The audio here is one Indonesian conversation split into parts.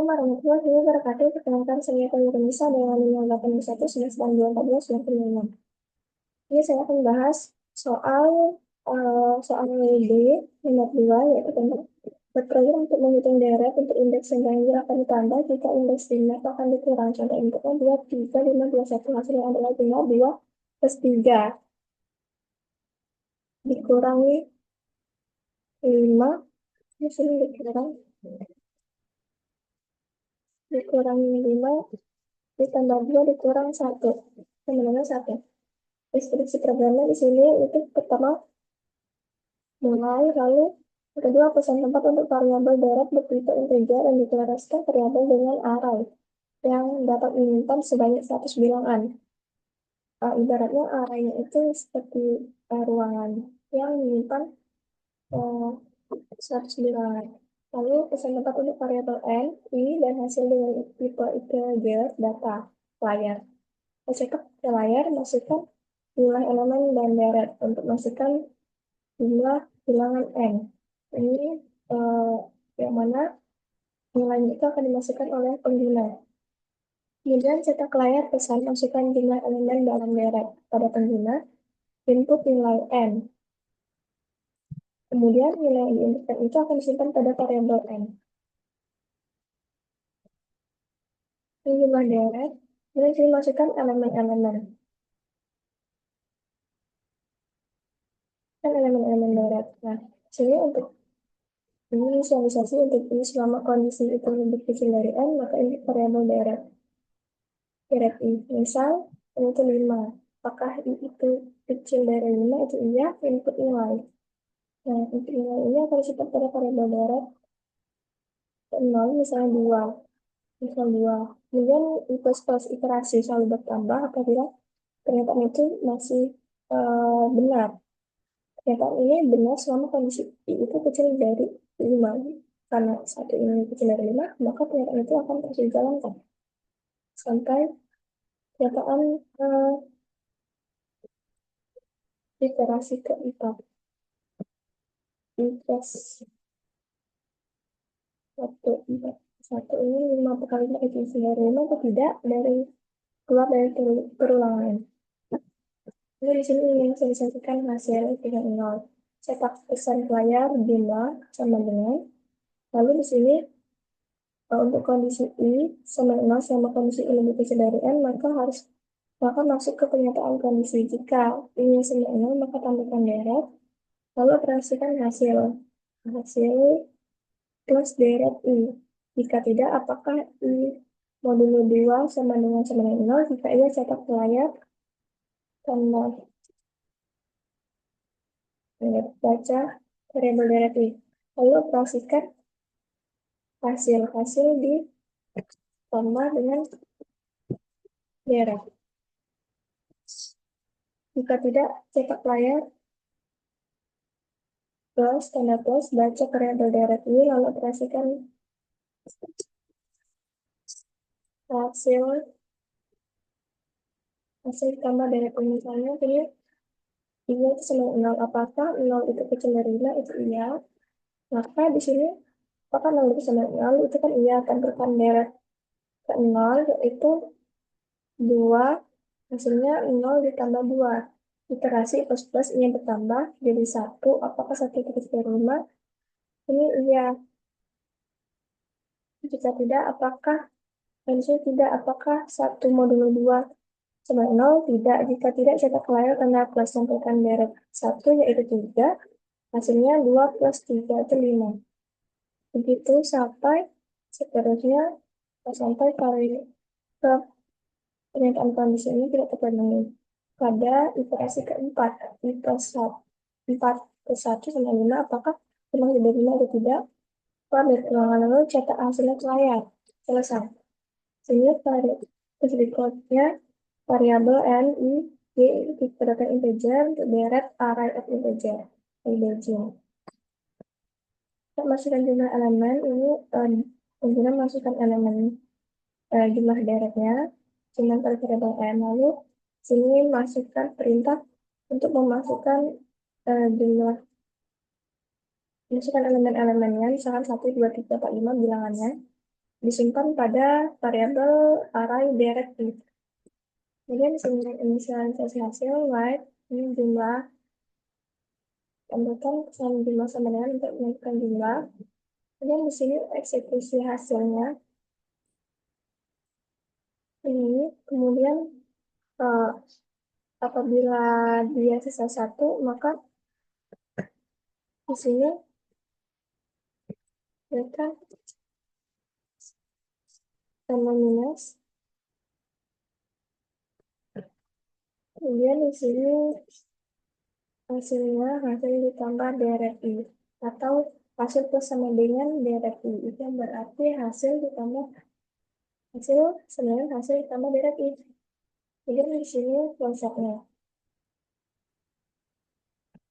Warahmatullahi wabarakatuh. Perkenalkan saya Pemir Nisa dengan nomor 81 Ini saya akan bahas soal soal B nomor 2 yaitu tentang berprogram untuk menghitung deret untuk indeks yang ganjil akan ditambah jika indeks dimat akan dikurang. Contoh inputnya 2, 3, 5, 2, 1. Hasilnya adalah 5, 2, plus 3. Dikurangi 5, hasilnya dikurangi 5, ditambah 2, dikurang 1. Sama dengan 1. Deskripsi programnya di sini itu pertama mulai, lalu yang kedua pesan tempat untuk variabel deret bertipe integer dan deklarasikan variabel dengan array yang dapat menyimpan sebanyak 100 bilangan. Ibaratnya arraynya itu seperti ruangan yang menyimpan 100 bilangan. Lalu pesan tempat untuk variabel n, i, dan hasil dengan tipe integer data layar. Cetak ke layar, masukkan jumlah elemen dan deret untuk masukkan jumlah bilangan n. Ini eh, yang mana nilainya itu akan dimasukkan oleh pengguna. Kemudian cetak layar pesan masukkan jumlah elemen dalam deret pada pengguna, input nilai n. Kemudian nilai yang diinputkan itu akan disimpan pada variabel n. Ini jumlah deret, kemudian sini masukkan elemen-elemen. Kan elemen-elemen deret. Nah, sini untuk inisialisasi untuk ini selama kondisi itu lebih kecil dari n, maka ini variabel deret. Deret i, misal ini itu 5. Apakah i itu kecil dari 5? Itu iya, input nilai. Nah, input nilai ini akan disimpan pada variabel deret 0, misalnya 2. Misal 2. Kemudian i plus iterasi selalu bertambah apabila pernyataan itu masih benar. Pernyataan ini benar selama kondisi i itu kecil dari 5. Karena satu ini kecil dari 5, maka pernyataan itu akan terus dijalankan sampai pernyataan iterasi keempat. I plus 1, 4. 1 ini 5 kalinya itu isi dari 5 atau tidak dari keluar dari perulangan. Jadi di sini ingin saya sajikan hasil dengan 0. Cetak pesan layar jumlah sama dengan. Lalu di sini untuk kondisi i sama 0 sama kondisi i lebih kecil dari n, maka masuk ke pernyataan kondisi. Jika i-nya sama 0, maka tambahkan deret. Lalu operasikan hasil plus deret i. Jika tidak, apakah i modulo 2 sama dengan 0? Jika iya, cetak layar tambah baca variabel deret i. Lalu operasikan hasil ditambah dengan deret. Jika tidak, cetak layar plus tanda plus baca variabel deret i, lalu operasikan hasil ditambah deret i. Misalnya ini itu sama 0. Apakah 0 itu kecil dari 5? Itu iya. Maka di sini apakah 0 itu sama 0? Itu kan iya, tambahkan deret ke 0 yaitu 2, hasilnya 0 ditambah 2. Iterasi plus ini bertambah jadi 1. Apakah 1 itu kecil dari 5? Ini iya. Jika tidak, apakah 1 modulo 2 sama 0? Tidak. Jika tidak, cetak layar tanda plus sampaikan deret 1 yaitu 3. Hasilnya 2 plus 3 itu 5. Begitu sampai seterusnya sampai ke pernyataan kondisi ini tidak terpenuhi. Pada iterasi keempat, i plus 4 plus 1 sama 5, apakah memang tidak 5 atau tidak? Pada ruangan lalu cetak hasilnya ke layar. Selesai. Sehingga pada berikutnya variabel n, i, j dikatakan integer untuk deret array of integer. Kita masukkan jumlah elemen ini pengguna masukkan elemen jumlah deretnya dengan variabel n, lalu sini masukkan perintah untuk memasukkan masukkan elemen-elemennya, misalkan 1, 2, 3, 4, 5 bilangannya. disimpan pada variabel array directive. Kemudian inisialisasi hasil white ini jumlah, tambahkan pesan jumlah sama dengan untuk menentukan jumlah. Kemudian di sini eksekusi hasilnya ini, kemudian eh, apabila dia sisa satu, maka di sini mereka tanda minus. Kemudian di sini hasilnya hasil ditambah DRI atau hasil plus sama dengan DRI, itu yang berarti hasil ditambah hasil sebenarnya hasil ditambah DRI. Kemudian di sini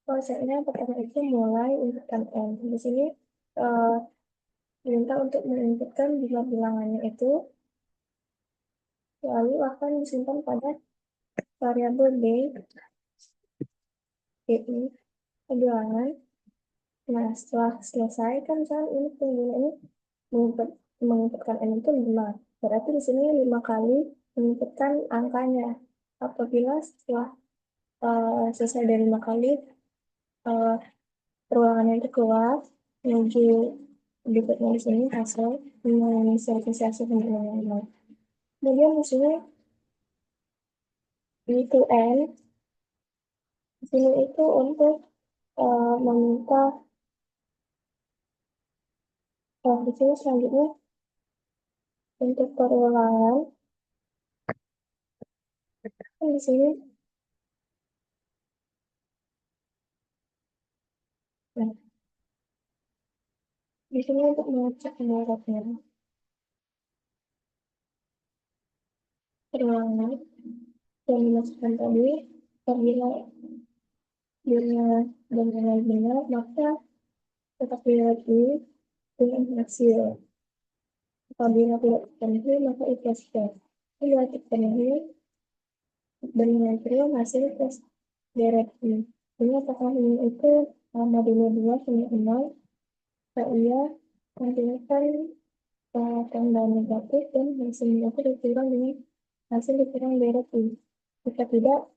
konsepnya pertama itu mulai inputkan n. Di sini eh, diminta untuk menginputkan jumlah bilangannya itu, lalu akan disimpan pada variabel d, di bilangan. Nah, setelah selesai kan misalnya ini pengguna ini menginputkan n itu 5. Berarti di sini 5 kali menginputkan angkanya. Apabila setelah selesai dari 5 kali uh, perulangannya itu keluar, menuju berikutnya di sini hasil menginisialisasi hasil penggunaan. Kemudian di sini itu n, di sini itu untuk meminta di sini selanjutnya untuk perulangan di sini. Nah, di sini untuk mengecek muaranya perulangan yang dimasukkan tadi, apabila benar, maka tetap lagi dengan hasil. Apabila tidak terpenuhi, maka ikhlas tes. Bila terpenuhi, dengan hasil tes DRI. Ini apakah ini itu modulo 2 sama 0, ia menggunakan tanda negatif dan hasilnya itu dikurang dengan hasil dikurang DRI. Jika tidak,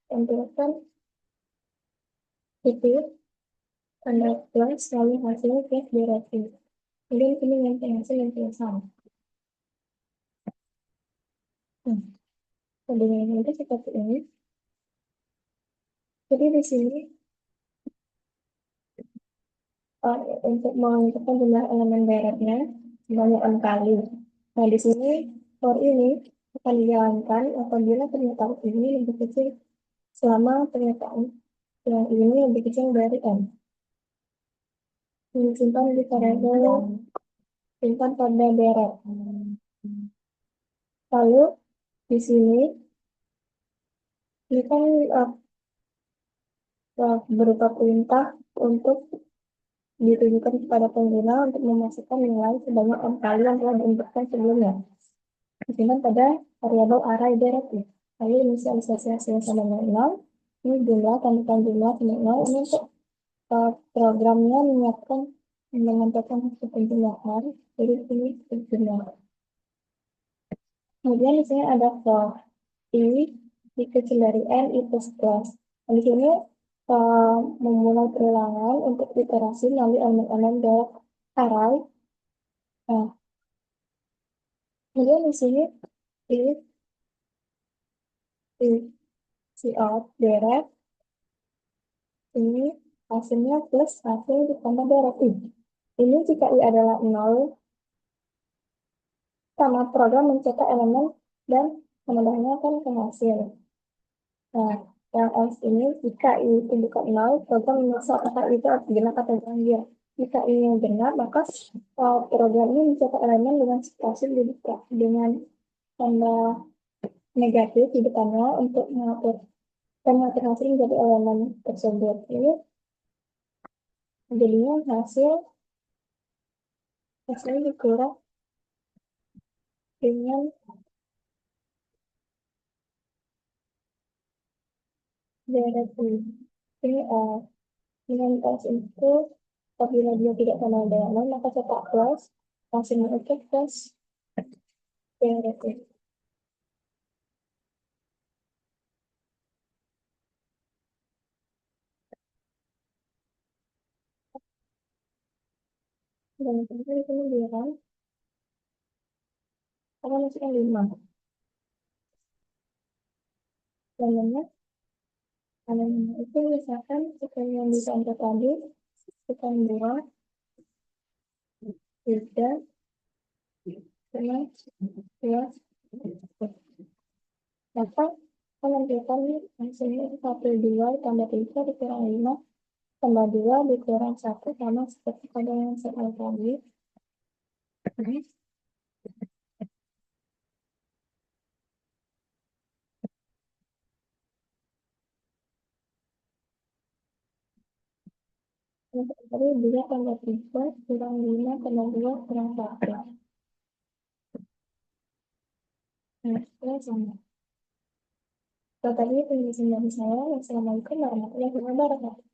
tampilkan itu tanda plus lalu hasilnya plus DRI. Kemudian ini yang hasil yang sama. Dengan itu seperti ini. Jadi di sini untuk menentukan jumlah elemen deret-nya sebanyak 6 kali. Nah, di sini for ini akan dijalankan apabila pernyataan ini lebih kecil selama pernyataan yang ini lebih kecil dari n. Disimpan di variabel simpan pada deret. Lalu di sini ini kan berupa perintah untuk ditujukan kepada pengguna untuk memasukkan nilai sebanyak 6 kali yang telah diinputkan sebelumnya. Disimpan pada variabel array directive. Lalu inisialisasi hasilnya sama dengan 0. Ini jumlah, tandukkan jumlah sama 0. Ini untuk programnya menyampaikan hasil penjumlahan. Jadi ini jumlah. Kemudian di sini ada for i dikecil dari n i plus plus. Di sini memulai perulangan untuk iterasi melalui elemen-elemen dari array. Nah, kemudian di sini if cout deret ini hasilnya plus hasil ditambah deret i. Ini jika i adalah 0, sama program mencetak elemen dan menambahnya kan ke hasil. Nah, yang else ini jika i itu bukan 0, program memeriksa apakah itu benar atau enggak. Jika ini yang benar, maka program ini mencetak elemen dengan hasil dengan tanda negatif di depannya untuk mengatur dan mengatur hasil menjadi elemen tersebut. Ini jadinya hasilnya dikurang dengan deret ini. Ini dengan tes itu apabila dia tidak sama dengan 0, maka cetak plus hasilnya itu plus Ya, oke. Dan itu kemudian apa masukkan 5. Namanya, namanya itu misalkan kita yang dicontoh tadi, kita 2, 3, sama 2, maka menentukan hasilnya 1, 2 tambah 3 dikurang 5 tambah 2 dikurang 1 sama seperti pada yang soal tadi. Untuk tadi 2 tambah 3 kurang 5 tambah 2 kurang 1. Nah, itu sama. So, tadi penjelasan dari saya. Wassalamualaikum warahmatullahi wabarakatuh.